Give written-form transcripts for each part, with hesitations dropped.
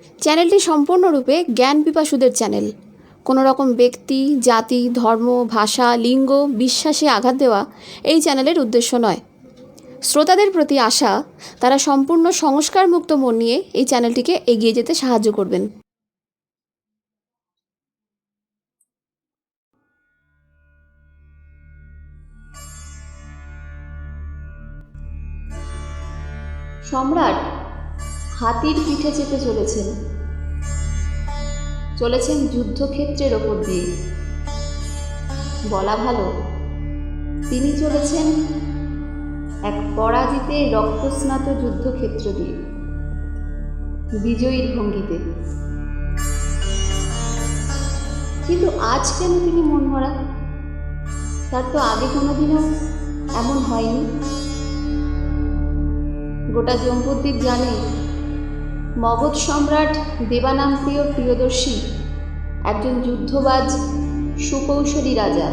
চ্যানেলটি সম্পূর্ণরূপে জ্ঞান পিপাসুদের চ্যানেল। কোনো রকম ব্যক্তি, জাতি, ধর্ম, ভাষা, লিঙ্গ, বিশ্বাসে আঘাত দেওয়া এই চ্যানেলের উদ্দেশ্য নয়। শ্রোতাদের প্রতি আশা, তারা সম্পূর্ণ সংস্কারমুক্ত মন নিয়ে এই চ্যানেলটিকে এগিয়ে যেতে সাহায্য করবেন। সম্রাট হাতির পিঠে চেপে চলেছেন যুদ্ধক্ষেত্রের ওপর দিয়ে। বলা ভালো, তিনি চলেছেন এক পরাজিতের রক্তস্নাত যুদ্ধক্ষেত্র দিয়ে, বিজয়ীর ভঙ্গিতে। কিন্তু আজ কেন তিনি মনমরা? তার তো আগে কোনোদিনও এমন হয়নি। গোটা জম্বুদ্বীপ জানে মগধ সম্রাট দেবানামপ্রিয় প্রিয়দর্শী একজন যুদ্ধবাজ, সুকৌশলী রাজা।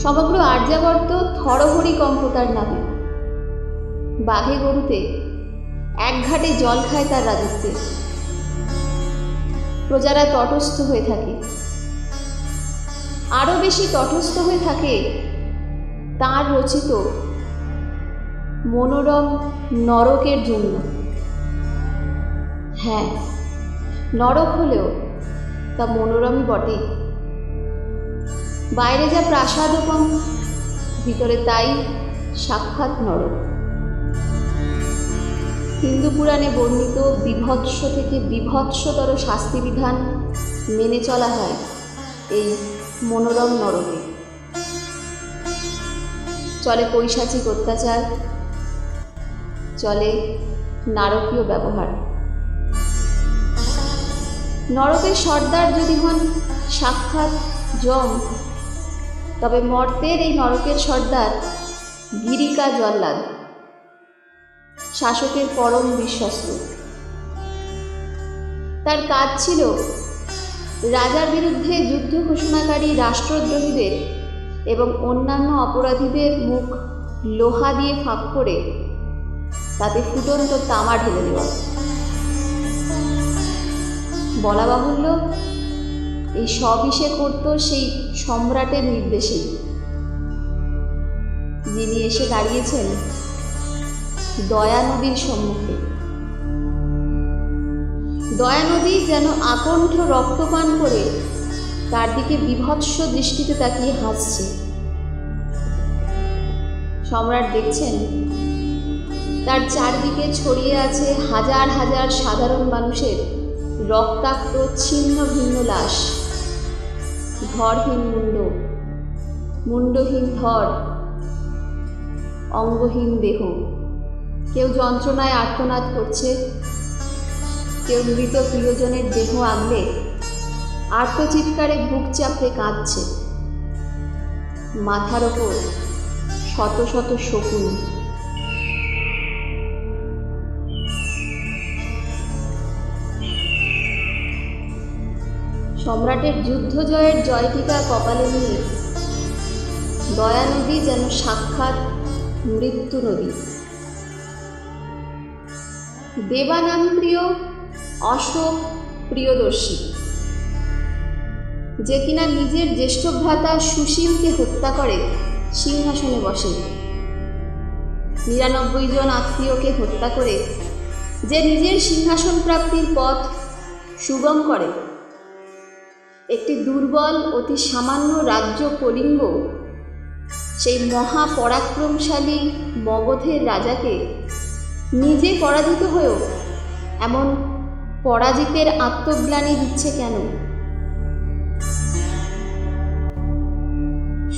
সমগ্র আর্যাবর্ত থরহরিকম্প তার নামে। বাঘে গরুতে এক ঘাটে জল খায় তার রাজত্বে। প্রজারা তটস্থ হয়ে থাকে, আরও বেশি তটস্থ হয়ে থাকে তাঁর রচিত মনোরম নরকের জন্য। হ্যাঁ, নরক হলেও তা মনোরমই বটে। বাইরে যা প্রাসাদোপম, ভিতরে তাই সাক্ষাৎ নরক। হিন্দু পুরাণে বর্ণিত বিভৎস থেকে বিভৎসতর শাস্তিবিধান মেনে চলা হয় এই মনোরম নরকে। চলে পৈশাচিক অত্যাচার, চলে নারকীয় ব্যবহার। নরকের সর্দার যদি হন সাক্ষাৎ যম, তবে মর্তের এই নরকের সর্দার গিরিকা জল্লাদ, শাসকের পরম বিশ্বস্ত। তার কাজ ছিল রাজার বিরুদ্ধে যুদ্ধ ঘোষণাকারী রাষ্ট্রদ্রোহীদের এবং অন্যান্য অপরাধীদের মুখ লোহা দিয়ে ফাঁক করে তাতে ফুটন্ত তামা ঢেলে দেওয়া। বলা বাহুল্য, এই সবই সে করত সেই সম্রাটের নির্দেশেই, যিনি এসে দাঁড়িয়েছেন দয়া নদীর সম্মুখে। দয়া নদী যেন আকণ্ঠ রক্তপান করে তার দিকে বিভৎস দৃষ্টিতে তাকিয়ে হাসছে। সম্রাট দেখছেন তার চারদিকে ছড়িয়ে আছে হাজার হাজার সাধারণ মানুষের রক্তাক্ত ছিন্ন ভিন্ন লাশ। ধরহীন মুন্ড, মুন্ডহীন ধর, অঙ্গহীন দেহ। কেউ যন্ত্রণায় আর্তনাদ করছে, কেউ মৃত প্রিয়জনের দেহ আগলে আর্তচিৎকারে বুক চাপড়ে কাঁদছে। মাথার ওপর শত শত শকুন। সম্রাটের যুদ্ধ জয়ের জয়টিকা কপালে নিয়ে দয়া নদী যেন সাক্ষাৎ মৃত্যু নদী। দেবানামপ্রিয় অশোক প্রিয়দর্শী, যে কিনা নিজের জ্যেষ্ঠ ভ্রাতা সুশীলকে হত্যা করে সিংহাসনে বসে, ৯৯ জন আত্মীয়কে হত্যা করে যে নিজের সিংহাসন প্রাপ্তির পথ সুগম করে, একটি দুর্বল অতি সামান্য রাজ্য কলিঙ্গ সেই মহাপরাক্রমশালী মগধের রাজাকে নিজে পরাজিত হয়েও এমন পরাজিতের আত্মগ্লানি দিচ্ছে কেন?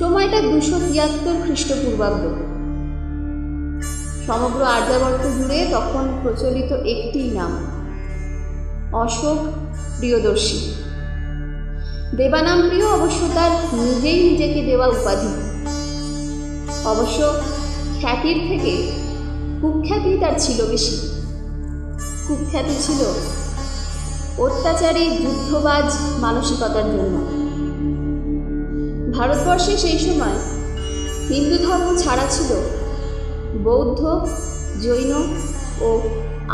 সময়টা ২৭৩ খ্রিস্টপূর্বাব্দ। সমগ্র আর্যাবর্ত জুড়ে তখন প্রচলিত একটি নাম, অশোক প্রিয়দর্শী। দেবানামপ্রিয় অবশ্য তার নিজেই নিজেকে দেওয়া উপাধি। অবশ্য খ্যাতির থেকে কুখ্যাতি তার ছিল বেশি। কুখ্যাতি ছিল অত্যাচারী যুদ্ধবাজ মানসিকতার জন্য। ভারতবর্ষে সেই সময় হিন্দু ধর্ম ছাড়া ছিল বৌদ্ধ, জৈন ও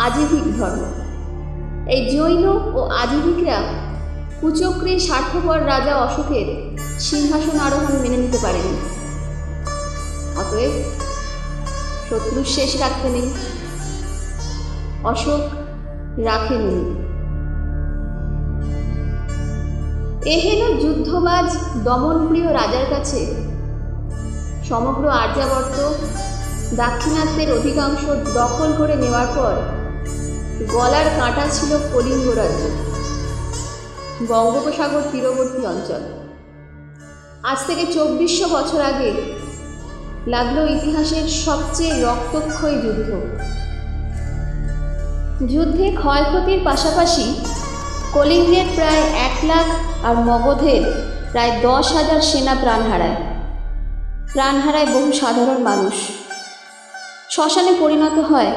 আজীবিক ধর্ম। এই জৈন ও আজীবিকরা কুচক্রী স্বার্থপর রাজা অশোকের সিংহাসন আরোহণ মেনে নিতে পারেনি। অতএব শত্রুর শেষ রাখতে নেই, অশোক রাখেনি। এহেন যুদ্ধবাজ দমনপ্রিয় রাজার কাছে সমগ্র আর্যাবর্ত দাক্ষিণাত্যের অধিকাংশ দখল করে নেওয়ার পর গলার কাঁটা ছিল কলিঙ্গ রাজ্য, বঙ্গোপসাগর তীরবর্তী অঞ্চল। আজ থেকে 2400 বছর আগে লাগলো ইতিহাসের সবচেয়ে রক্তক্ষয়ী যুদ্ধ। যুদ্ধে ক্ষয়ক্ষতির পাশাপাশি কলিঙ্গের প্রায় 1 লাখ আর মগধের প্রায় 10,000 সেনা প্রাণ হারায় বহু সাধারণ মানুষ। শ্মশানে পরিণত হয়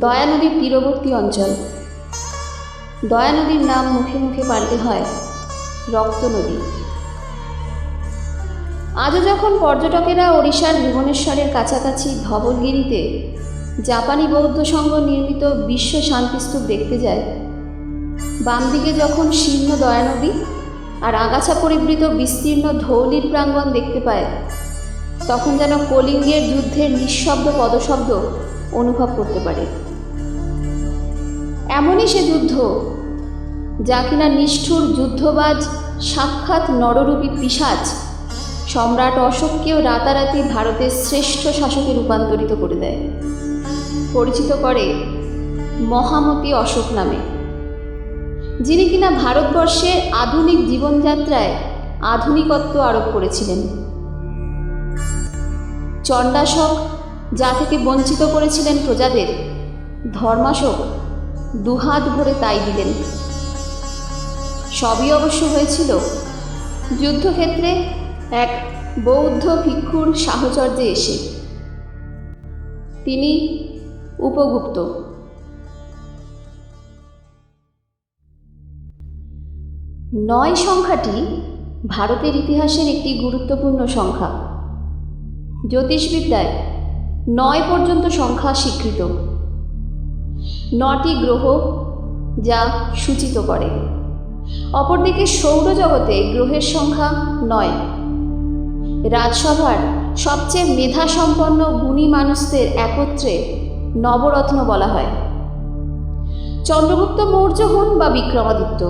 দয়া নদীর তীরবর্তী অঞ্চল। দয়া নদীর নাম মুখে মুখে পাল্টে হয় রক্ত নদী। আজও যখন পর্যটকেরা ওড়িশার ভুবনেশ্বরের কাছাকাছি ধবলগিরিতে জাপানি বৌদ্ধ সংঘ নির্মিত বিশ্ব শান্তিস্তূপ দেখতে যায়, বাম দিকে যখন শীর্ণ দয়া নদী আর আগাছা পরিবৃত বিস্তীর্ণ ধৌলির প্রাঙ্গণ দেখতে পায়, তখন যেন কলিঙ্গের যুদ্ধের নিঃশব্দ পদশব্দ অনুভব করতে পারে। এমনই সে যুদ্ধ যা কিনা নিষ্ঠুর যুদ্ধবাজ সাক্ষাৎ নররূপী পিশাচ সম্রাট অশোককেও রাতারাতি ভারতের শ্রেষ্ঠ শাসকে রূপান্তরিত করে দেয়, পরিচিত করে মহামতি অশোক নামে, যিনি কিনা ভারতবর্ষের আধুনিক জীবনযাত্রায় আধুনিকত্ব আরোপ করেছিলেন। চণ্ডাশোক যা থেকে বঞ্চিত করেছিলেন প্রজাদের, ধর্মাশোক দুহাত ভরে তাই দিলেন। সবই অবশ্য হয়েছিল যুদ্ধক্ষেত্রে এক বৌদ্ধ ভিক্ষুর সাহচর্যে এসে। তিনি উপগুপ্ত। 9 সংখ্যাটি ভারতের ইতিহাসের একটি গুরুত্বপূর্ণ সংখ্যা। জ্যোতিষবিদ্যায় 9 পর্যন্ত সংখ্যা স্বীকৃত। 9টি গ্রহ যা সূচিত করে। অপরদিকে সৌরজগতে গ্রহের সংখ্যা 9। রাজসভার সবচেয়ে মেধাসম্পন্ন গুণী মানুষদের একত্রে নবরত্ন বলা হয়। চন্দ্রগুপ্ত মৌর্য হন বা বিক্রমাদিত্য,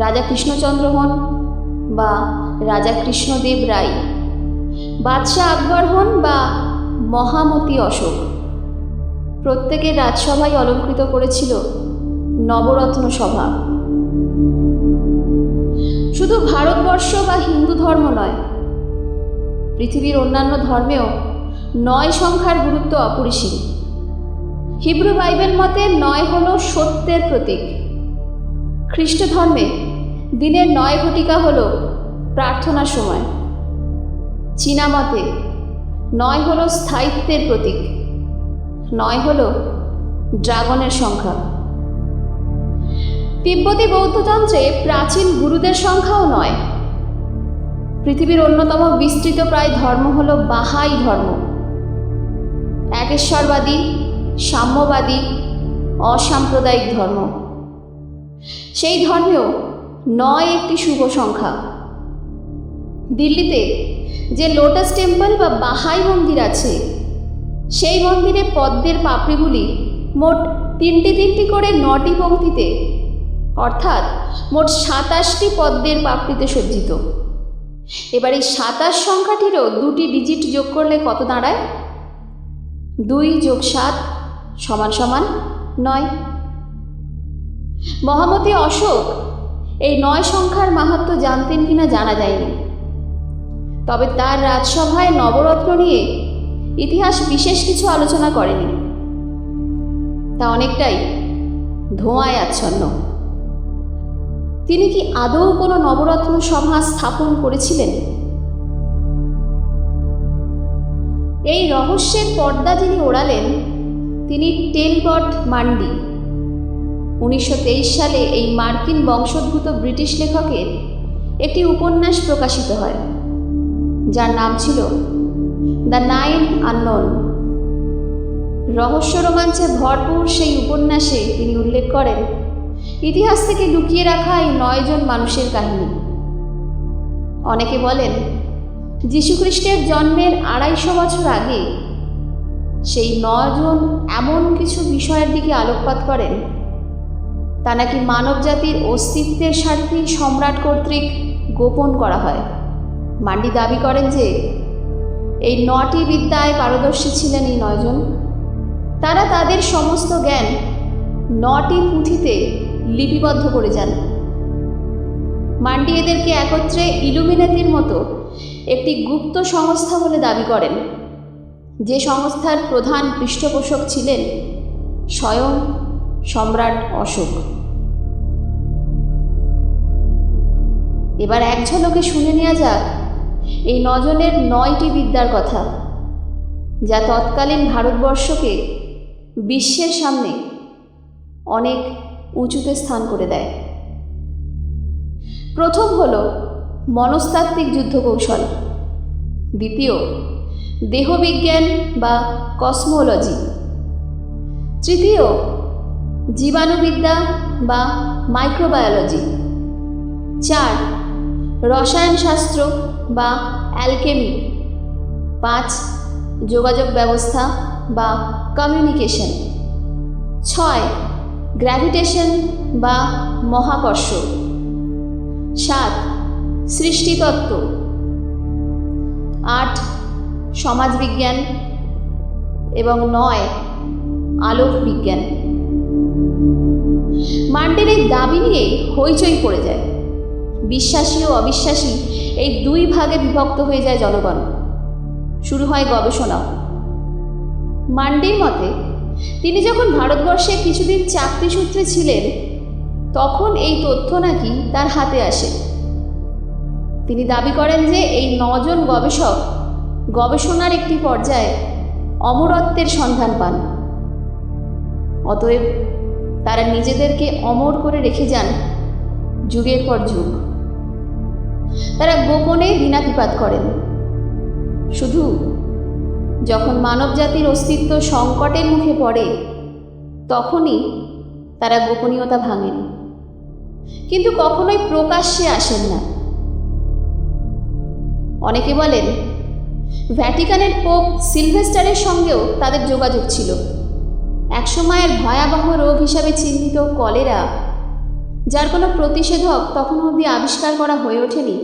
রাজা কৃষ্ণচন্দ্র হন বা রাজা কৃষ্ণদেব রায়, বাদশাহ আকবর হন বা মহামতি অশোক, প্রত্যেকের রাজসভায় অলঙ্কৃত করেছিল নবরত্ন সভা। শুধু ভারতবর্ষ বা হিন্দু ধর্ম নয়, পৃথিবীর অন্যান্য ধর্মেও 9 সংখ্যার গুরুত্ব অপরিসীম। হিব্রু বাইবেল মতে 9 হল সত্যের প্রতীক। খ্রিস্ট ধর্মে দিনের 9 ঘটিকা হল প্রার্থনার সময়। চীনা মতে 9 হল স্থায়িত্বের প্রতীক। 9 হল ড্রাগনের সংখ্যা। তিব্বতী বৌদ্ধতন্ত্রে প্রাচীন গুরুদের সংখ্যাও 9। পৃথিবীর অন্যতম বিস্তৃত প্রায় ধর্ম হল বাহাই ধর্ম। একেশ্বরবাদী, সাম্যবাদী, অসাম্প্রদায়িক ধর্ম। সেই ধর্মেও 9 একটি শুভ সংখ্যা। দিল্লিতে যে লোটাস টেম্পল বা বাহাই মন্দির আছে, সেই মন্দিরে পদ্মের পাপড়িগুলি মোট 3টি করে 9টি পংক্তিতে, অর্থাৎ মোট 27টি পদ্মের পাপড়িতে সজ্জিত। এবার এই 27 সংখ্যাটিরও 2টি ডিজিট যোগ করলে কত দাঁড়ায়? 2 + 7 = 9। মহামতি অশোক এই 9 সংখ্যার মাহাত্ম্য জানতেন কিনা জানা যায়নি, তবে তার রাজসভায় নবরত্ন নিয়ে ইতিহাস বিশেষ কিছু আলোচনা করেনি। তা অনেকটাই ধোঁয়ায় আচ্ছন্ন। তিনি কি আদৌ কোনো নবরত্ন সভা স্থাপন করেছিলেন? এই রহস্যের পর্দা যিনি ওড়ালেন তিনি টেলবট মান্ডি। 1923 সালে এই মার্কিন বংশোদ্ভূত ব্রিটিশ লেখকের একটি উপন্যাস প্রকাশিত হয়, যার নাম ছিল দ্য 9 আননোন। রহস্য রোমাঞ্চে ভরপুর সেই উপন্যাসে তিনি উল্লেখ করেন ইতিহাস থেকে লুকিয়ে রাখা এই 9 জন মানুষের কাহিনী। অনেকে বলেন যীশুখ্রিস্টের জন্মের 250 বছর আগে সেই 9 জন এমন কিছু বিষয়ের দিকে আলোকপাত করেন তা নাকি মানবজাতির অস্তিত্বের স্বার্থে সম্রাট কর্তৃক গোপন করা হয়। মান্ডি দাবি করেন যে এই 9টি বিদ্যায় পারদর্শী ছিলেন এই 9 জন। তারা তাদের সমস্ত জ্ঞান 9টি পুঁথিতে লিপিবদ্ধ করে যান। মান্ডি এদেরকে একত্রে ইলুমিনাতির মতো একটি গুপ্ত সংস্থা বলে দাবি করেন, যে সংস্থার প্রধান পৃষ্ঠপোষক ছিলেন স্বয়ং সম্রাট অশোক। এবার এক ঝলকে শুনে নেওয়া যাক এই 9 জনের 9টি বিদ্যার কথা, যা তৎকালীন ভারতবর্ষকে বিশ্বের সামনে অনেক উঁচুতে স্থান করে দেয়। প্রথম হল মনস্তাত্ত্বিক যুদ্ধকৌশল, দ্বিতীয় দেহবিজ্ঞান বা কসমোলজি, তৃতীয় জীবাণুবিদ্যা বা মাইক্রোবায়োলজি, 4 রসায়নশাস্ত্র বা অ্যালকেমি, 5 যোগাযোগ ব্যবস্থা বা কমিউনিকেশন, 6 গ্র্যাভিটেশন বা মহাকর্ষ, 7 সৃষ্টিতত্ত্ব, 8 সমাজবিজ্ঞান এবং 9 আলোক বিজ্ঞান। মান্ডির এই দাবি নিয়ে হইচই পড়ে যায়। বিশ্বাসী ও অবিশ্বাসী এই 2 ভাগে বিভক্ত হয়ে যায় জনগণ। শুরু হয় গবেষণা। মান্ডির মতে তিনি যখন ভারতবর্ষে কিছুদিন চাকরি সূত্রে ছিলেন তখন এই তথ্য নাকি তার হাতে আসে। তিনি দাবি করেন যে এই 9 জন গবেষক গবেষণার একটি পর্যায়ে অমরত্বের সন্ধান পান। অতএব তারা নিজেদেরকে অমর করে রেখে যান যুগের পর যুগ। তারা গোপনে দিনাতিপাত করেন। শুধু যখন মানবজাতির অস্তিত্ব সংকটের মুখে পড়ে তখনই তারা গোপনীয়তা ভাঙেন, কিন্তু কখনোই প্রকাশ্যে আসেন না। অনেকে বলেন ভ্যাটিকানের পোপ সিলভেস্টারের সঙ্গেও তাদের যোগাযোগ ছিল। একসময়ের ভয়াবহ রোগ হিসাবে চিহ্নিত কলেরা, যার কোনো প্রতিষেধক তখন অবধি আবিষ্কার করা হয়ে ওঠেনি,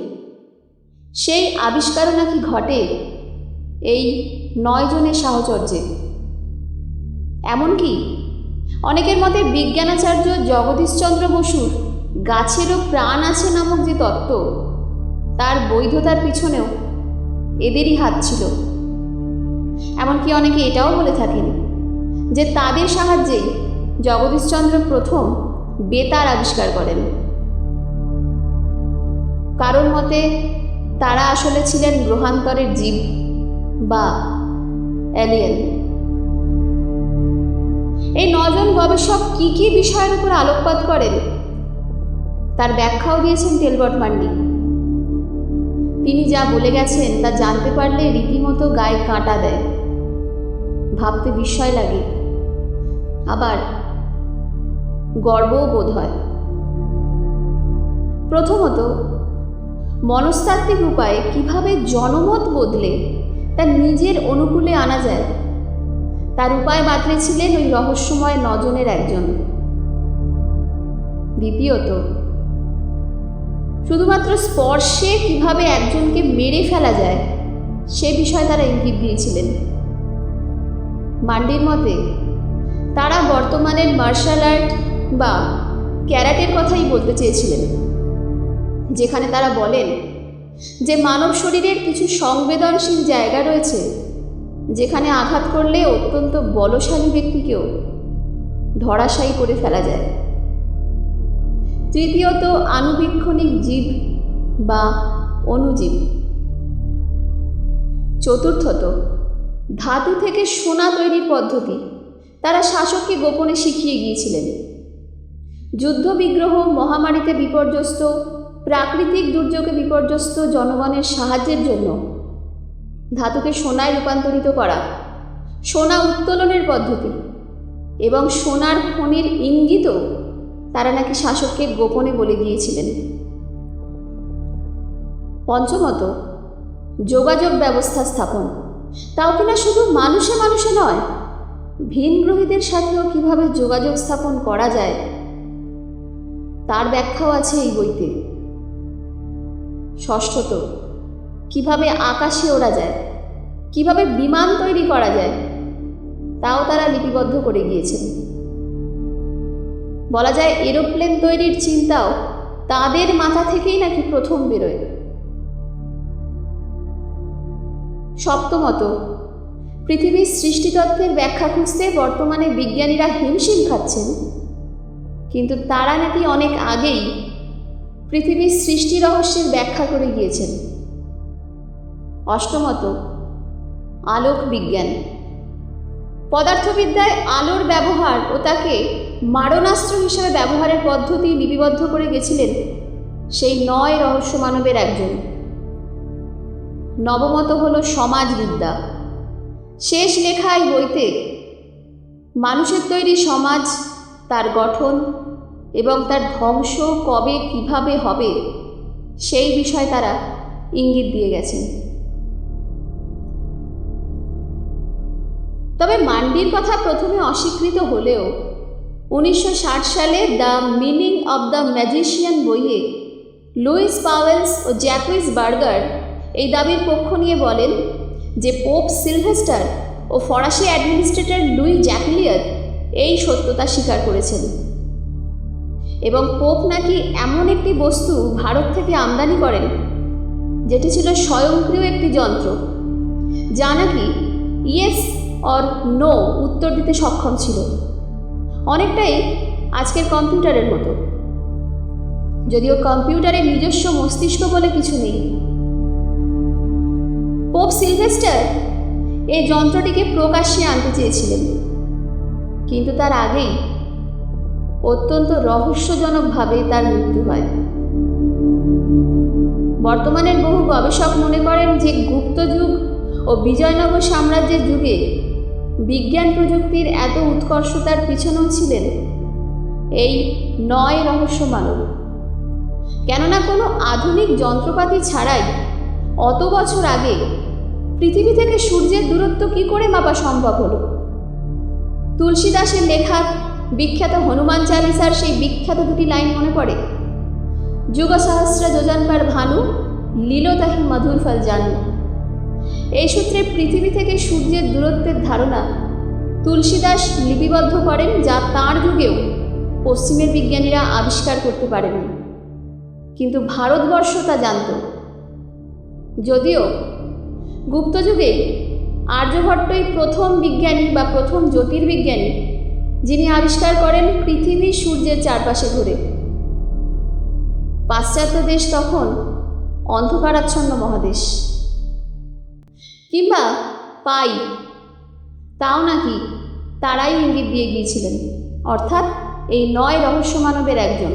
সেই আবিষ্কারও নাকি ঘটে এই 9 জনের সাহচর্যে। এমনকি অনেকের মতে বিজ্ঞানাচার্য জগদীশচন্দ্র বসুর গাছেরও প্রাণ আছে নামক যে তত্ত্ব, তার বৈধতার পিছনেও এদেরই হাত ছিল। এমনকি অনেকে এটাও বলে থাকেন যে তাদের সাহায্যেই জগদীশচন্দ্র প্রথম বেতার আবিষ্কার করেন। কারোর মতে তারা আসলে ছিলেন গ্রহান্তরের জীব বা এলিয়েন। এই 9 জন গবেষক কি কি বিষয়ের উপর আলোকপাত করেন তার ব্যাখ্যাও দিয়েছেন টেলবট মান্ডি। তিনি যা বলে গেছেন তা জানতে পারলে রীতিমতো গায়ে কাঁটা দেয়, ভাবতে বিস্ময় লাগে, আবার গর্বও বোধ হয়। প্রথমত, মনস্তাত্ত্বিক উপায়ে কিভাবে জনমত বদলে তার নিজের অনুকূলে আনা যায় তার উপায় বাতলেছিলেন ওই রহস্যময় 9 জনের একজন। দ্বিতীয়ত, শুধুমাত্র স্পর্শে কিভাবে একজনকে মেরে ফেলা যায় সে বিষয়ে তারা ইঙ্গিত দিয়েছিলেন। মান্ডির মতে তারা বর্তমানের মার্শাল আর্ট বা ক্যারাটের কথাই বলতে চেয়েছিলেন, যেখানে তারা বলেন যে মানব শরীরের কিছু সংবেদনশীল জায়গা রয়েছে যেখানে আঘাত করলে অত্যন্ত বলশালী ব্যক্তিকেও ধরাশায়ী করে ফেলা যায়। তৃতীয়ত, আণুবীক্ষণিক জীব বা অণুজীব। চতুর্থত, ধাতু থেকে সোনা তৈরির পদ্ধতি তারা শাসককে গোপনে শিখিয়ে গিয়েছিলেন। যুদ্ধবিগ্রহ, মহামারীতে বিপর্যস্ত, প্রাকৃতিক দুর্যোগে বিপর্যস্ত জনগণের সাহায্যের জন্য ধাতুকে সোনায় রূপান্তরিত করা, সোনা উত্তোলনের পদ্ধতি এবং সোনার খনির ইঙ্গিতও তারা নাকি শাসককে গোপনে বলে গিয়েছিলেন। পঞ্চমত, যোগাযোগ ব্যবস্থা স্থাপন, তাও কিনা শুধু মানুষে মানুষে নয়, ভিনগ্রহীদের সাথেও কিভাবে যোগাযোগ স্থাপন করা যায় তার ব্যাখ্যাও আছে এই বইতে। ষষ্ঠত, কিভাবে আকাশে ওড়া যায়, কিভাবে বিমান তৈরি করা যায় তাও তারা লিপিবদ্ধ করে গিয়েছেন। বলা যায় এরোপ্লেন তৈরির চিন্তাও তাদের মাথা থেকেই নাকি প্রথম বেরোয়। সপ্তমত, পৃথিবীর সৃষ্টিতত্ত্বের ব্যাখ্যা খুঁজতে বর্তমানে বিজ্ঞানীরা হিমশিম খাচ্ছেন, কিন্তু তারা নাকি অনেক আগেই পৃথিবীর সৃষ্টি রহস্যের ব্যাখ্যা করে গিয়েছেন। অষ্টমত, আলোক বিজ্ঞান, পদার্থবিদ্যায় আলোর ব্যবহার ও তাকে মারণাস্ত্র হিসেবে ব্যবহারের পদ্ধতি লিপিবদ্ধ করে গেছিলেন সেই 9 রহস্য মানবের একজন। নবমত হল সমাজবিদ্যা। শেষ লেখা এই বইতে মানুষের তৈরি সমাজ, তার গঠন এবং তার ধ্বংস কবে কিভাবে হবে সেই বিষয়ে তারা ইঙ্গিত দিয়ে গেছেন। তবে মান্ডির কথা প্রথমে অস্বীকৃত হলেও 1960 সালে the meaning of the magician বইয়ে লুইস পাওয়েলস ও জ্যাকুইস বার্গার এই দাবির পক্ষ নিয়ে বলেন যে পোপ সিলভেস্টার ও ফরাসি অ্যাডমিনিস্ট্রেটর লুই জ্যাকলিয়ার এই সত্যতা স্বীকার করেছেন এবং পোপ নাকি এমন একটি বস্তু ভারত থেকে আমদানি করেন যেটি ছিল স্বয়ংক্রিয় একটি যন্ত্র, যা নাকি ইয়েস অর নো উত্তর দিতে সক্ষম ছিল, অনেকটাই আজকের কম্পিউটারের মতো, যদিও কম্পিউটারের নিজস্ব মস্তিষ্ক বলে কিছু নেই। পোপ সিলভেস্টার এই যন্ত্রটিকে প্রকাশ্যে আনতে চেয়েছিলেন, কিন্তু তার আগেই অত্যন্ত রহস্যজনকভাবে তার মৃত্যু হয়। বর্তমানের বহু গবেষক মনে করেন যে গুপ্ত যুগ ও বিজয়নগর সাম্রাজ্যের যুগে বিজ্ঞান প্রযুক্তির এত উৎকর্ষতার পিছনেও ছিলেন এই 9 রহস্য মানব। কেননা কোনো আধুনিক যন্ত্রপাতি ছাড়াই অত বছর আগে পৃথিবী থেকে সূর্যের দূরত্ব কি করে মাপা সম্ভব হলো? তুলসীদাসের লেখা বিখ্যাত হনুমান চালিসার সেই বিখ্যাত দুটি লাইন মনে পড়ে, যুগ সহস্র যোজনবার ভানু লীলো তাহি মধুর ফল জানু। এই সূত্রে পৃথিবী থেকে সূর্যের দূরত্বের ধারণা তুলসীদাস লিপিবদ্ধ করেন, যা তাঁর যুগেও পশ্চিমের বিজ্ঞানীরা আবিষ্কার করতে পারেননি, কিন্তু ভারতবর্ষ তা জানত। যদিও গুপ্তযুগে আর্যভট্টই প্রথম বিজ্ঞানী বা প্রথম জ্যোতির্বিজ্ঞানী যিনি আবিষ্কার করেন পৃথিবী সূর্যের চারপাশে ঘুরে। পাশ্চাত্য দেশ তখন অন্ধকারাচ্ছন্ন মহাদেশ। কিংবা পাই, তাও নাকি তারাই ইঙ্গিত দিয়ে গিয়েছিলেন, অর্থাৎ এই 9 রহস্য মানবের একজন।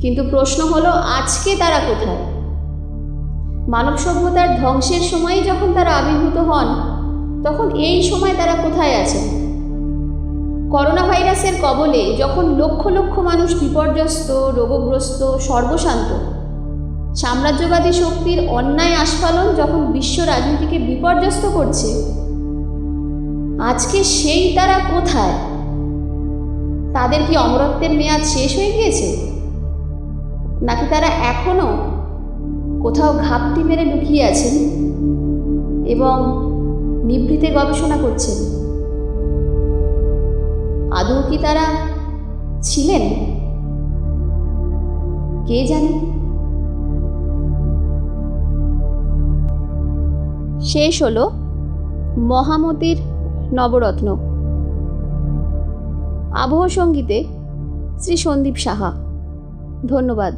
কিন্তু প্রশ্ন হলো, আজকে তারা কোথায়? মানব সভ্যতার ধ্বংসের সময় যখন তারা আবির্ভূত হন, তখন এই সময় তারা কোথায় আছেন? করোনা ভাইরাসের কবলে যখন লক্ষ লক্ষ মানুষ বিপর্যস্ত, রোগগ্রস্ত, সর্বশান্ত, সাম্রাজ্যবাদী শক্তির অন্যায় আস্ফালন যখন বিশ্ব রাজনীতিকে বিপর্যস্ত করছে, আজকে সেই তারা কোথায়? তাদের কি অমরত্বের মেয়াদ শেষ হয়ে গিয়েছে, নাকি তারা এখনো কোথাও ঘাপটি মেরে লুকিয়ে আছেন এবং নিভৃতে গবেষণা করছেন? আদৌ কি তারা ছিলেন? কে জানে। শেষ হলো মহামতির নবরত্ন। আবহ সঙ্গীতে শ্রী সন্দীপ সাহা। ধন্যবাদ।